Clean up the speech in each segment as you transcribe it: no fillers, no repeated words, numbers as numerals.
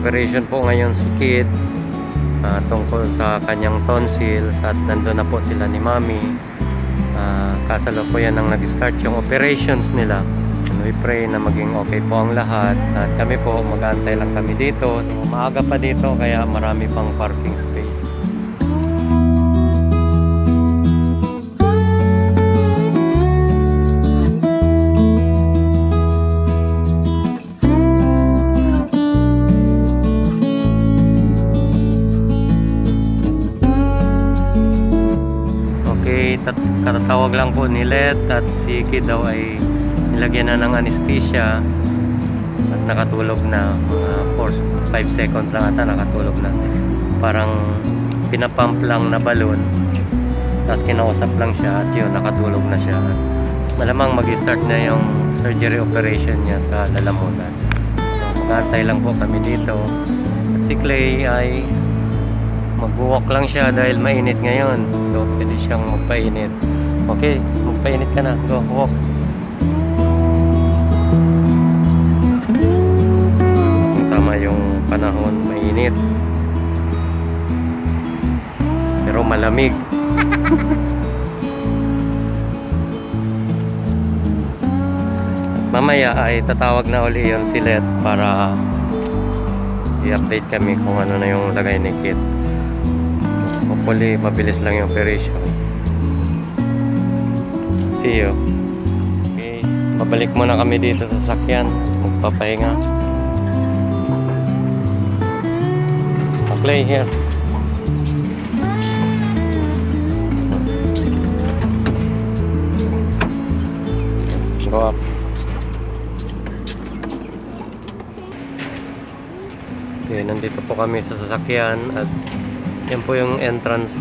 nag-operation po ngayon si Kid tungkol sa kanyang tonsils at nandun na po sila ni Mami. Kasalukuyan nang nag-start yung operations nila. We pray na maging okay po ang lahat at kami po mag-aantay lang kami dito. So, maaga pa dito kaya marami pang parking space. Katatawag lang po ni Let at si Kid daw ay nilagyan na ng anesthesia at nakatulog na mga 5 seconds lang ata nakatulog na. Parang pinapump lang na balon tapos kinausap lang siya at yun nakatulog na siya. Malamang mag-start na yung surgery operation niya sa lalamunan. So mag-aantay lang po kami dito at si Clay ay mag-walk lang siya dahil mainit ngayon. So, pwede siyang magpainit. Okay, magpainit ka na. Go, walk. Tama yung panahon, mainit. Pero malamig. Mamaya ay tatawag na uli yun si Let para i-update kami kung ano na yung lagay ni Kid. Hopefully, mabilis lang yung operation. See you. Okay, babalik muna kami dito sa sakyan. Magpapahinga. Play here. Go up. Okay, nandito po kami sa sasakyan at yan po yung entrance.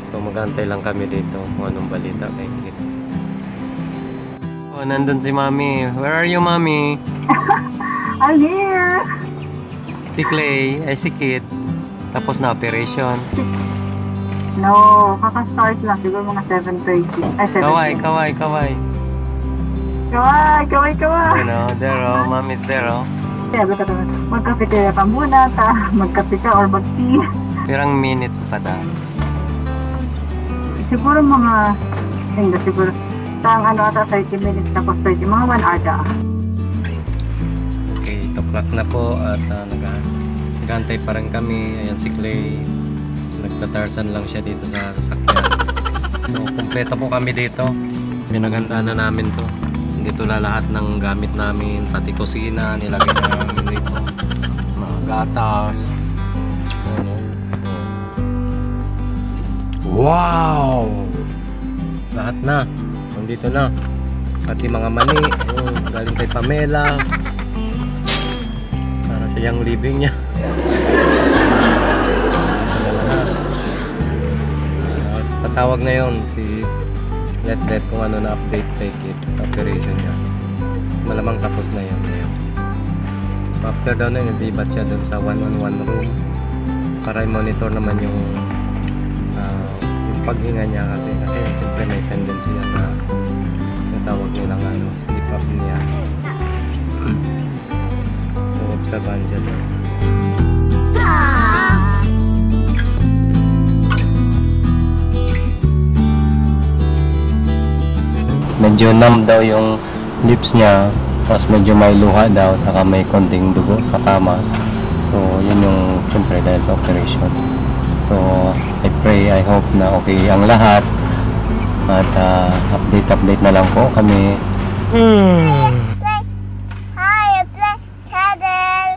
So mag-antay lang kami dito kung anong balita kay Kid. Oh, nandun si Mami. Where are you, Mami? I'm here. Si Clay, ay si Kid. Tapos na operation. No, kaka-start lang. Siguro mga 7:30. Ay, 7:30. Kaway. Kaway, kaway. You know, there oh, Mami's there oh. Sabi ka naman, magkape ka muna, magkape ka or mag-tea. Pirang minutes pa da? Siguro mga, hindi siguro, tang ano ata 30 minutes tapos 30, mga 1 hour da. Okay, 8 o'clock na po at nag-aantay pa rin kami. Ayan si Clay, nagtatarsan lang siya dito sa sasakyan. So, kumpleto po kami dito. Pinaghandaan na namin to. Dito na lahat ng gamit namin, pati kusina, nilagay na namin dito. Mga gatas. Ano. Wow! Lahat na. Nandito na. Pati mga mani. Galing kay Pamela. Para sa yung living niya. Tatawag na yun si Let kung ano na update kay Kid sa operation niya. Malamang tapos na yun. So after daw na yun, nilibat siya dun sa 1-on-1 room para i-monitor naman yung paghinga niya kasi siyempre may tendency yan na natawag nilang sleep apnea. So observan siya doon. Medyo numb daw yung lips niya, tapos medyo may luha daw, saka may konting dugo sa kama. So yun yung siyempre dahil sa operation. So I pray, I hope na okay ang lahat at update na lang po kami. Hi, play Cuddle.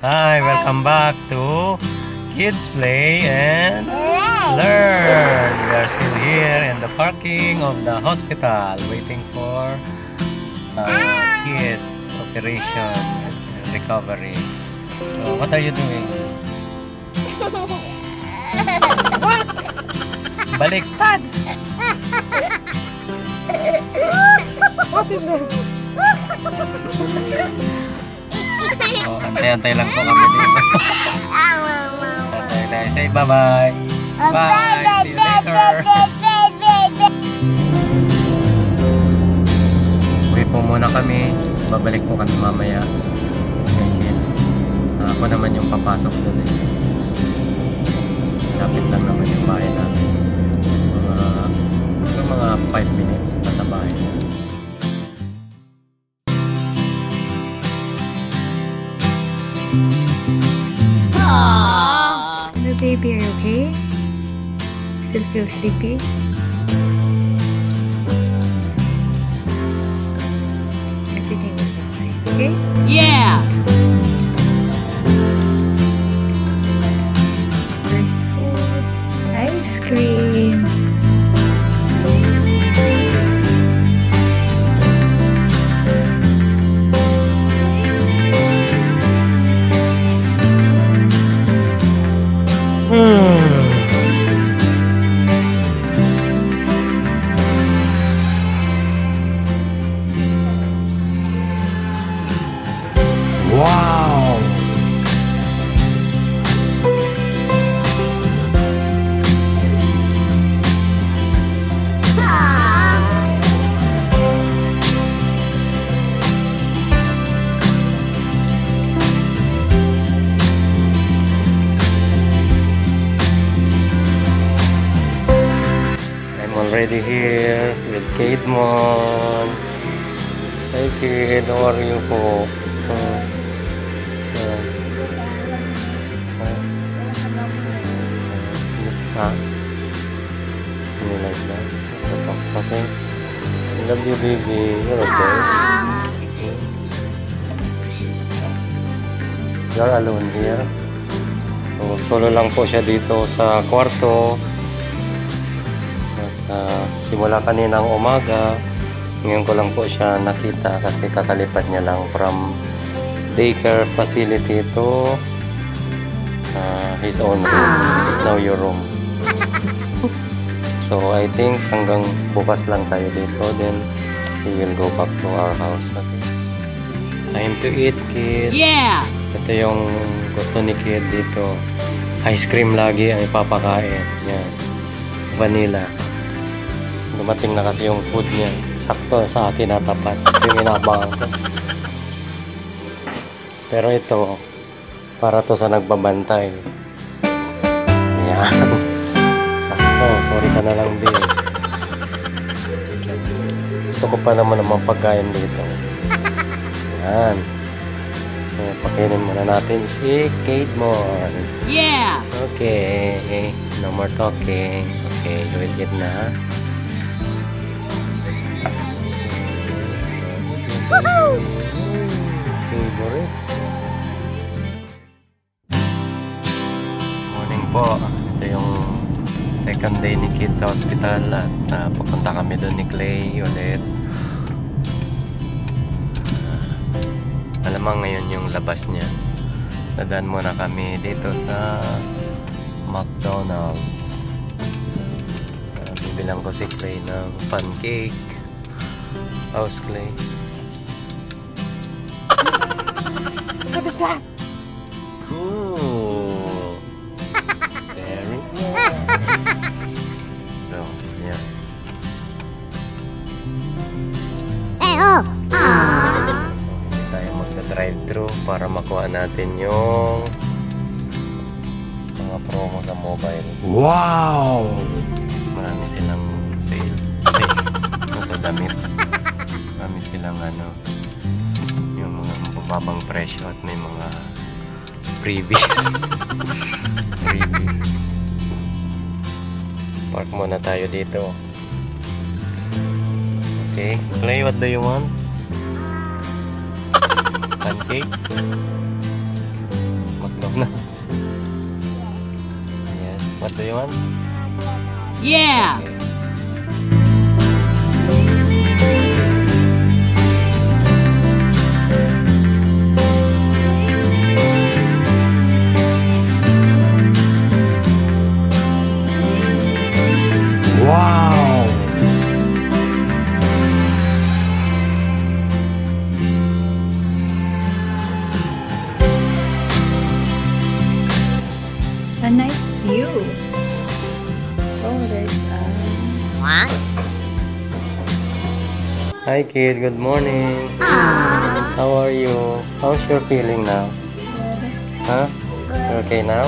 Hi, welcome back to Kids Play and Learn. We are still here in the parking of the hospital waiting for Kid's operation and recovery. So, what are you doing? Baliktad! What is that? So, antay-antay lang po kami dito. Antay-antay. Say bye-bye. Bye. See you later. We po muna kami. Babalik po kami mamaya. Ngayon, ako naman yung papasok doon eh. Lapit lang naman yung bahay namin. Mga 5 minutes na sa bahay. Hello baby, are you okay? Still feel sleepy? Everything will be fine, okay? Yeah! Ice cream! Wow! I'm already here with Kate Mon. Hi Kate, how are you po? You like that? Okay. I love you, baby. You're okay. You're alone here. So, solo lang po siya dito sa kwarto. At simula kaninang umaga, ngayon ko lang po siya nakita kasi kakalipat niya lang from daycare facility to his own room. This is now your room. So I think hanggang bukas lang tayo dito, then we will go back to our house. Okay. Time to eat, kid. Yeah! Ito yung gusto ni kid dito. Ice cream lagi ang ipapakain. Yan. Vanilla. Dumating na kasi yung food niya. Sakto sa akin na tapat. Yung inabangan ko. Pero ito, para to sa nagbabantay. Yan. Sakto, sorry ka na lang din. Gusto ko pa naman ang pagkain dito. Yan. Pakainin muna natin si Kate Mon. Yeah! Okay. No more talking. Okay, you will eat na. Woohoo! Favorite. Morning po. Ito yung second day ni Kid sa hospital at pupunta kami doon ni Clay ulit. Alamang ngayon yung labas niya. Dadaan muna kami dito sa McDonald's. Bibilang ko si Clay ng pancake. How's Clay? What is that? Cool. Very good. So, yeah. Hindi tayo magda-drive-thru para makuha natin yung mga promo sa mobile. Wow! Marami silang sale. Ito damit. Marami silang yung mga mababang presyo at may mga freebies. Freebies. Park muna tayo dito. Okay. Clay, what do you want? Pancake? McDonald's? Yes. What do you want? Yeah! Okay. Wow! A nice view. Oh, there's a Hi kid, good morning. How are you? How's your feeling now? Huh? You okay now?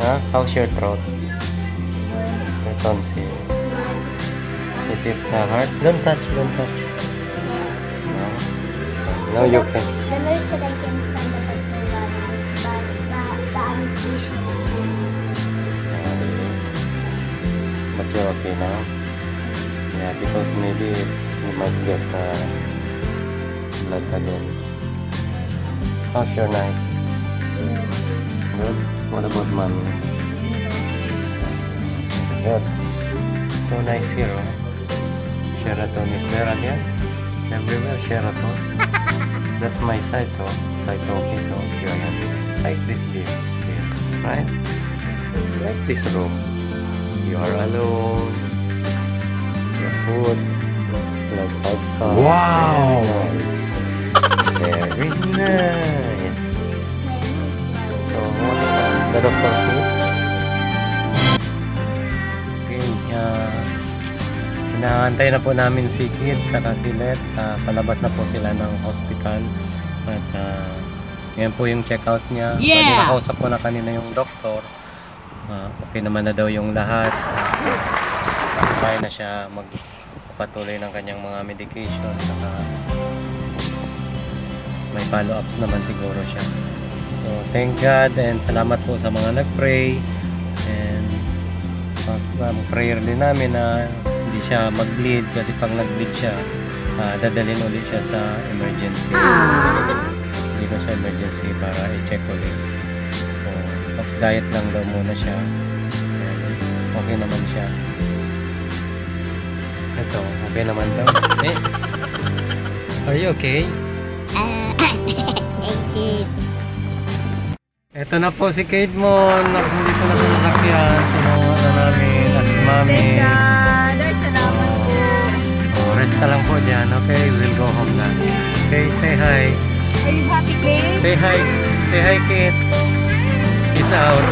Huh? How's your throat? Your tonsil. Is it hard? Don't touch, don't touch. No? No, you can. The nurse said I can stand up at 2 hours, but the anesthesia. But you're okay now? Yeah, because maybe you might get blood again. How's your night? Good? What about mommy? Good. So nice here, oh. Sheraton is there again? Everywhere, Sheraton. That's my side, oh. Side office, oh. You're happy. Like this view here, right? Like this room. You are alone. Your food. It's like 5 stars. Wow. Very nice. So, the doctor food. Okay, inaantay na po namin si Kid saka si Let. Palabas na po sila ng hospital. At yan po yung check-out niya. Yeah! Nakausap ko na kanina yung doktor. Okay naman na daw yung lahat. Kaya na siya magpatuloy ng kanyang mga medication. Saka may follow-ups naman siguro siya. So, thank God and salamat po sa mga nag-pray. And prayer din namin na hindi siya mag-bleed kasi pag nag-bleed siya, dadalhin ulit siya sa emergency. Hindi ko sa emergency para i-check ulit. So, stop diet lang daw muna siya. And okay naman siya. Ito, okay naman daw. Are you okay? Ito na po si Kate mo. Dito na sa sasakyan. Sinawa na namin at si Mami. Rest ka lang po dyan. Okay, we'll go home na. Okay, say hi. Are you happy, Kate? Say hi. Say hi, Kate. Peace out.